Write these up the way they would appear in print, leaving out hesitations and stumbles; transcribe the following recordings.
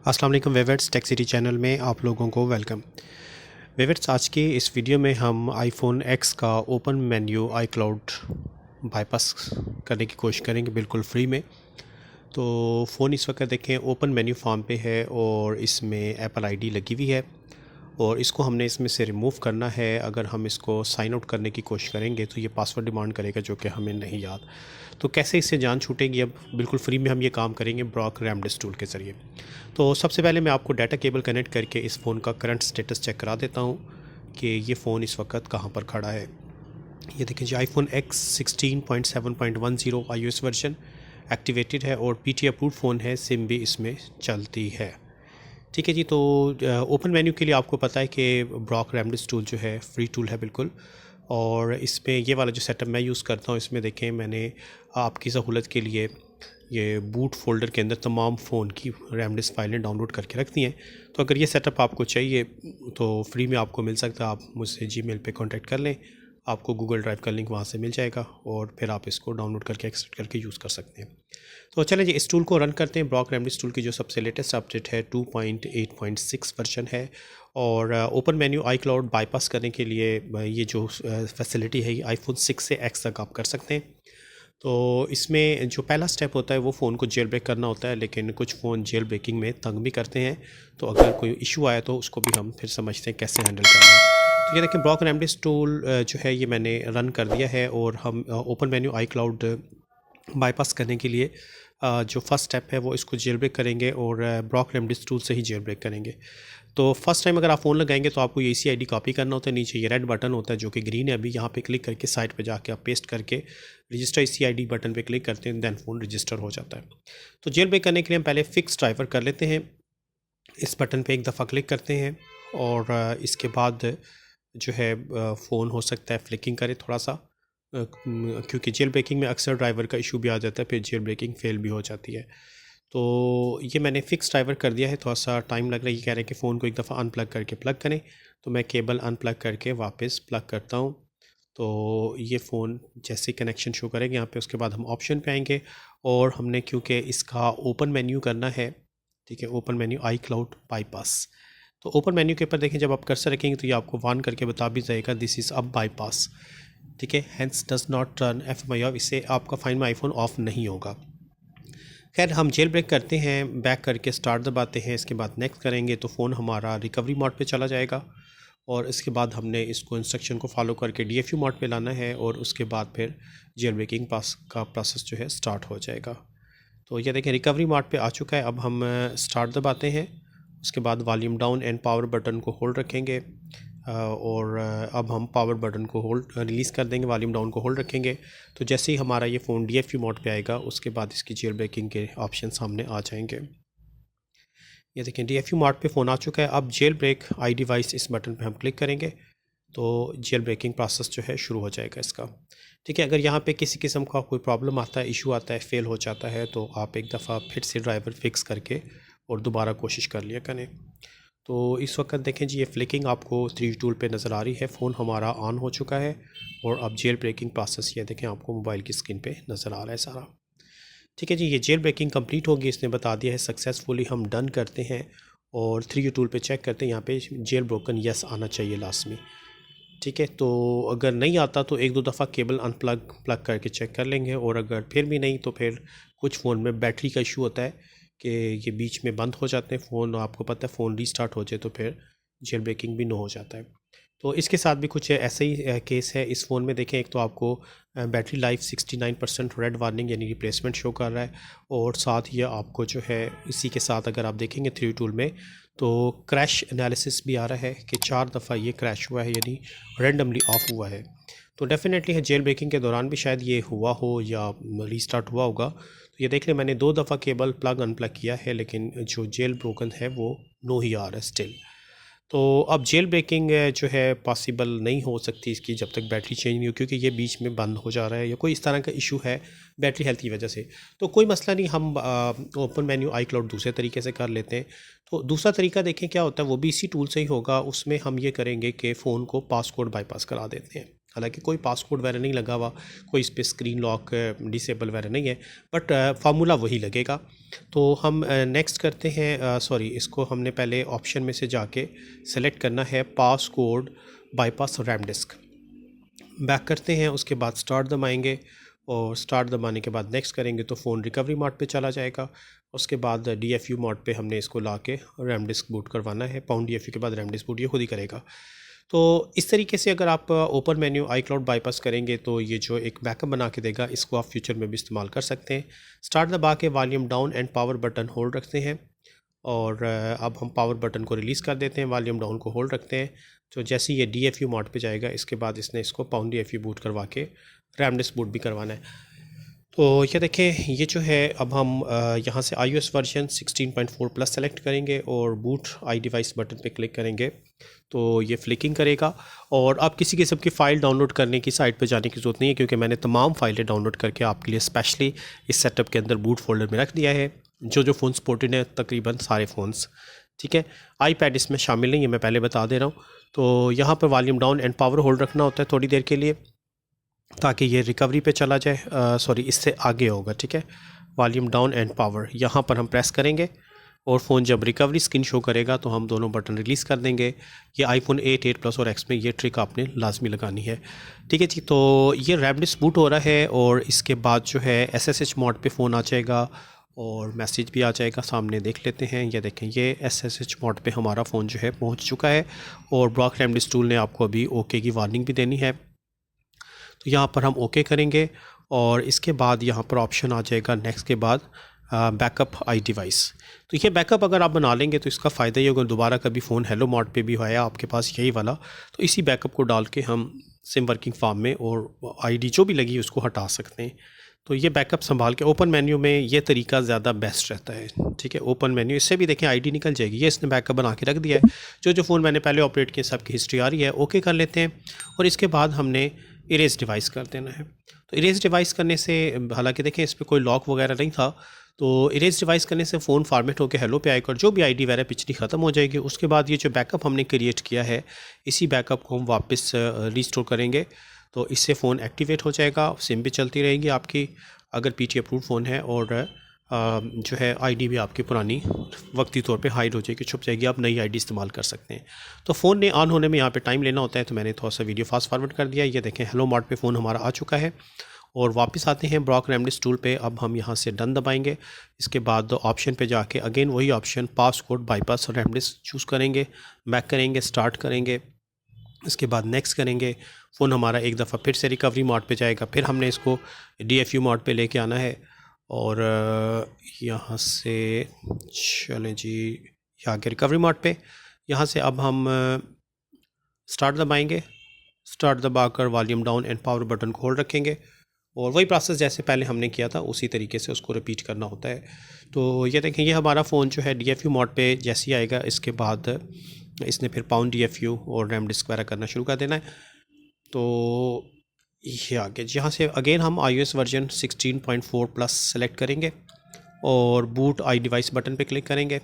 अस्सलाम वालेकुम weavers, tech city channel में आप लोगों को वेलकम। वेवर्स, आज के इस वीडियो में हम आईफोन एक्स का ओपन मेन्यू आई क्लाउड बाईपास करने की कोशिश करेंगे बिल्कुल फ्री में। तो फ़ोन इस वक्त देखें ओपन मेन्यू फॉर्म पे है और इसमें एप्पल आईडी लगी हुई है और इसको हमने इसमें से रिमूव करना है। अगर हम इसको साइन आउट करने की कोशिश करेंगे तो ये पासवर्ड डिमांड करेगा जो कि हमें नहीं याद। तो कैसे इससे जान छूटेगी? अब बिल्कुल फ्री में हम ये काम करेंगे ब्रॉक रेमडिस टूल के ज़रिए। तो सबसे पहले मैं आपको डाटा केबल कनेक्ट करके इस फ़ोन का करंट स्टेटस चेक करा देता हूँ कि ये फ़ोन इस वक्त कहाँ पर खड़ा है। ये देखिए जी, iPhone X 16.7.10 iOS version activated है और पीटी अप्रूव्ड फ़ोन है, सिम भी इसमें चलती है। ठीक है जी। तो ओपन मेन्यू के लिए आपको पता है कि ब्रॉक रेमडिस टूल जो है फ्री टूल है बिल्कुल। और इसमें ये वाला जो सेटअप मैं यूज़ करता हूँ, इसमें देखें मैंने आपकी सहूलत के लिए ये बूट फ़ोल्डर के अंदर तमाम फ़ोन की रेमडिस फाइलें डाउनलोड करके रख दी हैं। तो अगर ये सेटअप आपको चाहिए तो फ्री में आपको मिल सकता है। आप मुझसे जीमेल पे कांटेक्ट कर लें, आपको गूगल ड्राइव का लिंक वहाँ से मिल जाएगा और फिर आप इसको डाउनलोड करके एक्सट्रैक्ट करके यूज़ कर सकते हैं। तो चलें जी, इस टूल को रन करते हैं। ब्रॉक रेमडिस टूल की जो सबसे लेटेस्ट अपडेट है 2.8.6 वर्जन है और ओपन मेन्यू आई क्लाउड बाईपास करने के लिए ये जो फैसिलिटी है ये आईफोन 6 से एक्स तक आप कर सकते हैं। तो इसमें जो पहला स्टेप होता है वो फ़ोन को जेल ब्रेक करना होता है, लेकिन कुछ फ़ोन जेल ब्रेकिंग में तंग भी करते हैं। तो अगर कोई इशू आया तो उसको भी हम फिर समझते हैं कैसे हैंडल करना है। तो ये देखें, ब्रॉक रेमडिस टूल जो है ये मैंने रन कर दिया है और हम ओपन मेन्यू आई क्लाउड बाईपास करने के लिए जो फर्स्ट स्टेप है वो इसको जेल ब्रेक करेंगे और ब्रॉक रेमडिस टूल से ही जेल ब्रेक करेंगे। तो फर्स्ट टाइम अगर आप फ़ोन लगाएंगे तो आपको ये इसी आईडी कॉपी करना होता है। नीचे ये रेड बटन होता है जो कि ग्रीन है, अभी यहाँ पे क्लिक करके साइट पे जाके आप पेस्ट करके रजिस्टर इसी आईडी बटन पे क्लिक करते हैं, दैन फ़ोन रजिस्टर हो जाता है। तो जेल ब्रेक करने के लिए हम पहले फिक्स ड्राइवर कर लेते हैं। इस बटन पे एक दफ़ा क्लिक करते हैं और इसके बाद जो है फ़ोन हो सकता है फ्लिकिंग करे थोड़ा सा, क्योंकि जेल ब्रेकिंग में अक्सर ड्राइवर का इशू भी आ जाता है, फिर जेल ब्रेकिंग फेल भी हो जाती है। तो ये मैंने फ़िक्स ड्राइवर कर दिया है। थोड़ा सा टाइम लग रहा है, ये कह रहे हैं कि फ़ोन को एक दफ़ा अनप्लग करके प्लग करें। तो मैं केबल अनप्लग करके वापस प्लग करता हूँ। तो ये फ़ोन जैसे कनेक्शन शो करेंगे यहाँ पे, उसके बाद हम ऑप्शन पे आएंगे और हमने क्योंकि इसका ओपन मेन्यू करना है, ठीक है, ओपन मेन्यू आई क्लाउड बाईपास। तो ओपन मेन्यू के ऊपर देखें, जब आप कर्सर रखेंगे तो ये आपको वार्न करके बता भी जाएगा दिस इज़ अब बाईपास, ठीक है, hence does not turn FMI off, इससे आपका फाइंड माई आईफोन ऑफ नहीं होगा। खैर, हम जेल ब्रेक करते हैं, बैक करके स्टार्ट दबाते हैं, इसके बाद नेक्स्ट करेंगे तो फ़ोन हमारा रिकवरी मोड पे चला जाएगा और इसके बाद हमने इसको इंस्ट्रक्शन को फॉलो करके DFU मोड पे लाना है और उसके बाद फिर जेल ब्रेकिंग पास का प्रोसेस जो है स्टार्ट हो जाएगा। तो ये देखें रिकवरी मोड पे आ चुका है। अब हम स्टार्ट दबाते हैं, उसके बाद volume down and power button को होल्ड रखेंगे और अब हम पावर बटन को होल्ड रिलीज़ कर देंगे, वॉल्यूम डाउन को होल्ड रखेंगे। तो जैसे ही हमारा ये फ़ोन DFU मोड पे आएगा उसके बाद इसकी जेल ब्रेकिंग के ऑप्शन सामने आ जाएंगे। ये देखें DFU मोड पे फ़ोन आ चुका है। अब जेल ब्रेक आई डिवाइस इस बटन पे हम क्लिक करेंगे तो जेल ब्रेकिंग प्रोसेस जो है शुरू हो जाएगा इसका, ठीक है। अगर यहाँ पे किसी किस्म का कोई प्रॉब्लम आता है, इशू आता है, फेल हो जाता है तो आप एक दफ़ा फिर से ड्राइवर फिक्स करके और दोबारा कोशिश कर लिया करें। तो इस वक्त देखें जी, ये फ्लिकिंग आपको 3 टूल पे नज़र आ रही है, फ़ोन हमारा ऑन हो चुका है और अब जेल ब्रेकिंग प्रोसेस ये देखें आपको मोबाइल की स्क्रीन पे नज़र आ रहा है सारा, ठीक है जी। ये जेल ब्रेकिंग कंप्लीट होगी, इसने बता दिया है सक्सेसफुली। हम डन करते हैं और 3 टूल पे चेक करते हैं, यहाँ पे जेल ब्रोकन यस आना चाहिए लास्ट में, ठीक है। तो अगर नहीं आता तो एक दो दफ़ा केबल अनप्लग प्लग करके चेक कर लेंगे और अगर फिर भी नहीं तो फिर कुछ फ़ोन में बैटरी का इशू होता है कि ये बीच में बंद हो जाते हैं फ़ोन, आपको पता है फ़ोन रीस्टार्ट हो जाए तो फिर जेल ब्रेकिंग भी नो हो जाता है। तो इसके साथ भी कुछ ऐसे ही केस है इस फ़ोन में। देखें, एक तो आपको बैटरी लाइफ 69% रेड वार्निंग यानी रिप्लेसमेंट शो कर रहा है और साथ ही आपको जो है इसी के साथ अगर आप देखेंगे 3 टूल में तो क्रैश एनालिसिस भी आ रहा है कि 4 दफ़ा ये क्रैश हुआ है यानी रेंडमली ऑफ हुआ है। तो डेफिनेटली है जेल ब्रेकिंग के दौरान भी शायद ये हुआ हो या रीस्टार्ट हुआ होगा। तो ये देख लें, मैंने 2 दफ़ा केबल प्लग अनप्लग किया है लेकिन जो जेल ब्रोकन है वो नो ही आ रहा है स्टिल। तो अब जेल ब्रेकिंग जो है पॉसिबल नहीं हो सकती इसकी जब तक बैटरी चेंज नहीं हो, क्योंकि ये बीच में बंद हो जा रहा है या कोई इस तरह का इशू है बैटरी हेल्थ की वजह से। तो कोई मसला नहीं, हम ओपन मेन्यू आई क्लाउड दूसरे तरीके से कर लेते हैं। तो दूसरा तरीका देखें क्या होता है, वो भी इसी टूल से ही होगा। उसमें हम ये करेंगे कि फ़ोन को पासकोड बाईपास करा देते हैं। हालांकि कोई पासकोड वगैरह नहीं लगा हुआ, कोई इस पर स्क्रीन लॉक डिसेबल वगैरह नहीं है, बट फार्मूला वही लगेगा। तो हम नेक्स्ट करते हैं, सॉरी इसको हमने पहले ऑप्शन में से जाके सेलेक्ट करना है passcode bypass RAM disc. Back करते हैं, उसके बाद स्टार्ट दबाएंगे और स्टार्ट दबाने के बाद नेक्स्ट करेंगे तो फ़ोन रिकवरी मोड पे चला जाएगा। उसके बाद DFU मोड पे हमने इसको ला के रैम डिस्क बूट करवाना है। पाउंड DFU के बाद रैम डिस्क बूट ये खुद ही करेगा। तो इस तरीके से अगर आप ओपन मेन्यू iCloud बाईपास करेंगे तो ये जो एक बैकअप बना के देगा, इसको आप फ्यूचर में भी इस्तेमाल कर सकते हैं। स्टार्ट दबा के volume down and power button hold रखते हैं और अब हम पावर बटन को रिलीज़ कर देते हैं, वॉल्यूम डाउन को होल्ड रखते हैं। तो जैसे ये DFU मोड पे जाएगा, इसके बाद इसने इसको पाउंड DFU बूट करवा के रैम डिस्क बूट भी करवाना है। तो ये देखें, ये जो है अब हम यहाँ से iOS वर्जन 16.4 प्लस सेलेक्ट करेंगे और बूट आई डिवाइस बटन पे क्लिक करेंगे तो ये फ्लिकिंग करेगा। और आप किसी किस्म की फ़ाइल डाउनलोड करने की साइट पे जाने की ज़रूरत नहीं है, क्योंकि मैंने तमाम फाइलें डाउनलोड करके आपके लिए स्पेशली इस सेटअप के अंदर बूट फोल्डर में रख दिया है। जो फ़ोन सपोर्टेड है तकरीबन सारे फ़ोन्स, ठीक है। iPad इसमें शामिल नहीं है, मैं पहले बता दे रहा हूँ। तो यहाँ पर volume down and power hold रखना होता है थोड़ी देर के लिए, ताकि ये रिकवरी पे चला जाए, सॉरी इससे आगे होगा, ठीक है। वॉल्यूम डाउन एंड पावर यहाँ पर हम प्रेस करेंगे और फ़ोन जब रिकवरी स्क्रीन शो करेगा तो हम दोनों बटन रिलीज़ कर देंगे। ये iPhone 8, 8 प्लस और X में ये ट्रिक आपने लाजमी लगानी है, ठीक है जी। तो ये रैम डिस्क बूट हो रहा है और इसके बाद जो है SSH मोड पे फ़ोन आ जाएगा और मैसेज भी आ जाएगा सामने, देख लेते हैं। ये देखें, ये SSH मोड पे हमारा फ़ोन जो है पहुँच चुका है और ब्लॉक रैम डिस्क टूल ने आपको अभी ओके की वार्निंग भी देनी है। तो यहाँ पर हम ओके करेंगे और इसके बाद यहाँ पर ऑप्शन आ जाएगा नेक्स्ट के बाद बैकअप आई डिवाइस। तो ये बैकअप अगर आप बना लेंगे तो इसका फ़ायदा ये होगा, दोबारा कभी फ़ोन हेलो मोड पे भी आया आपके पास यही वाला, तो इसी बैकअप को डाल के हम सिम वर्किंग फार्म में और आईडी जो भी लगी उसको हटा सकते हैं। तो ये बैकअप संभाल के ओपन मेन्यू में ये तरीका ज़्यादा बेस्ट रहता है, ठीक है। ओपन मेन्यू, इससे भी देखें आईडी निकल जाएगी। ये इसने बैकअप बना के रख दिया है, जो फ़ोन मैंने पहले ऑपरेट किए सबकी हिस्ट्री आ रही है। ओके कर लेते हैं और इसके बाद हमने इरेज डिवाइस कर देना है। तो इरेज डिवाइस करने से, हालांकि देखें इस पर कोई लॉक वगैरह नहीं था, तो इरेज डिवाइस करने से फ़ोन फॉर्मेट होकर हेलो पे आएगा और जो भी आईडी वगैरह पिछली ख़त्म हो जाएगी। उसके बाद ये जो बैकअप हमने क्रिएट किया है, इसी बैकअप को हम वापस रीस्टोर करेंगे तो इससे फ़ोन एक्टिवेट हो जाएगा, सिम भी चलती रहेगी आपकी अगर PT अप्रूव फ़ोन है, और जो है आईडी भी आपकी पुरानी वक्ती तौर पे हाइड हो जाएगी, छुप जाएगी, आप नई आईडी इस्तेमाल कर सकते हैं। तो फ़ोन ने ऑन होने में यहाँ पे टाइम लेना होता है, तो मैंने थोड़ा सा वीडियो फास्ट फॉरवर्ड कर दिया। ये देखें, हेलो मोड पे फ़ोन हमारा आ चुका है और वापस आते हैं ब्लॉक रैम डिस्क टूल पे। अब हम यहाँ से डन दबाएंगे, इसके बाद ऑप्शन पे जाके अगेन वही option passcode bypass RAM disc choose करेंगे, बैक करेंगे, स्टार्ट करेंगे, इसके बाद नेक्स्ट करेंगे। फ़ोन हमारा एक दफ़ा फिर से रिकवरी मोड पे जाएगा, फिर हमने इसको DFU मोड पे लेके आना है और यहाँ से चलें जी, यहाँ के रिकवरी मोड पे। यहाँ से अब हम स्टार्ट दबाएंगे, स्टार्ट दबाकर volume down and power button को होल्ड रखेंगे और वही प्रोसेस जैसे पहले हमने किया था उसी तरीके से उसको रिपीट करना होता है। तो ये देखें, ये हमारा फ़ोन जो है DFU मोड पे जैसे ही आएगा, इसके बाद इसने फिर पाउंड DFU और रैम डिस्क वगैरह करना शुरू कर देना है। तो ये आगे यहाँ से अगेन हम iOS वर्जन 16.4 प्लस सेलेक्ट करेंगे और बूट आई डिवाइस बटन पे क्लिक करेंगे।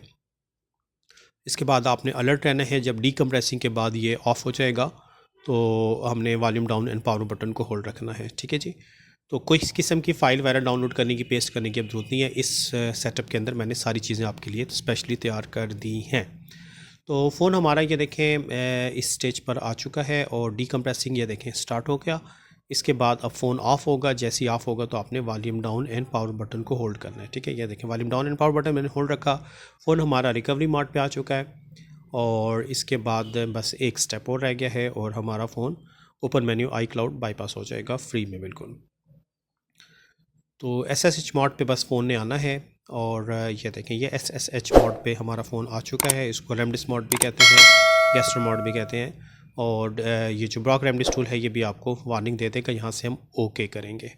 इसके बाद आपने अलर्ट रहना है, जब डीकम्प्रेसिंग के बाद ये ऑफ़ हो जाएगा तो हमने volume down and power button को होल्ड रखना है, ठीक है जी। तो कोई इस किस्म की फ़ाइल वगैरह डाउनलोड करने की, पेस्ट करने की अब ज़रूरत नहीं है। इस सेटअप के अंदर मैंने सारी चीज़ें आपके लिए स्पेशली तैयार कर दी हैं। तो फ़ोन हमारा ये देखें इस स्टेज पर आ चुका है और डीकम्प्रेसिंग ये देखें स्टार्ट हो गया। इसके बाद अब फ़ोन ऑफ़ होगा, जैसे ही ऑफ़ होगा तो आपने volume down and power button को होल्ड करना है, ठीक है। ये देखें, volume down and power button मैंने होल्ड रखा, फ़ोन हमारा रिकवरी मोड पे आ चुका है और इसके बाद बस एक स्टेप और रह गया है और हमारा phone open menu iCloud bypass हो जाएगा फ्री में बिल्कुल। तो SSH मोड पे बस फ़ोन ने आना है और ये देखें, ये SSH मोड पे हमारा फ़ोन आ चुका है। इसको रैम डिस्क मोड भी कहते हैं, गेस्टर मोड भी कहते हैं। और ये जो ब्लॉक रैम डिस्क टूल है ये भी आपको वार्निंग दे देगा, यहाँ से हम ओके करेंगे,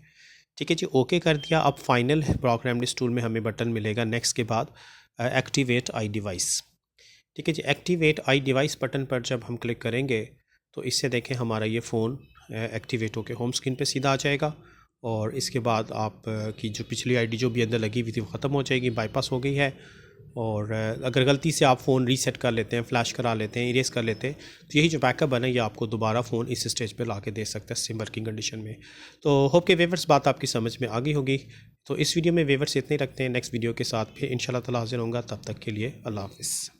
ठीक है जी। ओके कर दिया। अब final block RAM disc tool में हमें बटन मिलेगा नेक्स्ट के बाद एक्टिवेट आई डिवाइस, ठीक है जी। एक्टिवेट आई डिवाइस बटन पर जब हम क्लिक करेंगे तो इससे देखें हमारा ये फ़ोन एक्टिवेट होकर होम स्क्रीन पे सीधा आ जाएगा और इसके बाद आप की जो पिछली आईडी जो भी अंदर लगी हुई थी वो ख़त्म हो जाएगी, बाईपास हो गई है और अगर गलती से आप फ़ोन रीसेट कर लेते हैं, फ्लैश करा लेते हैं, इरेज कर लेते हैं, तो यही जो बैकअप है ना, ये आपको दोबारा फ़ोन इस स्टेज पे ला के दे सकता है सेम वर्किंग कंडीशन में। तो होप के व्यूअर्स बात आपकी समझ में आ गई होगी। तो इस वीडियो में व्यूअर्स इतने ही रखते हैं, नेक्स्ट वीडियो के साथ फिर इंशाल्लाह ताला हाज़िर होऊंगा। तब तक के लिए अल्लाह हाफ़िज़।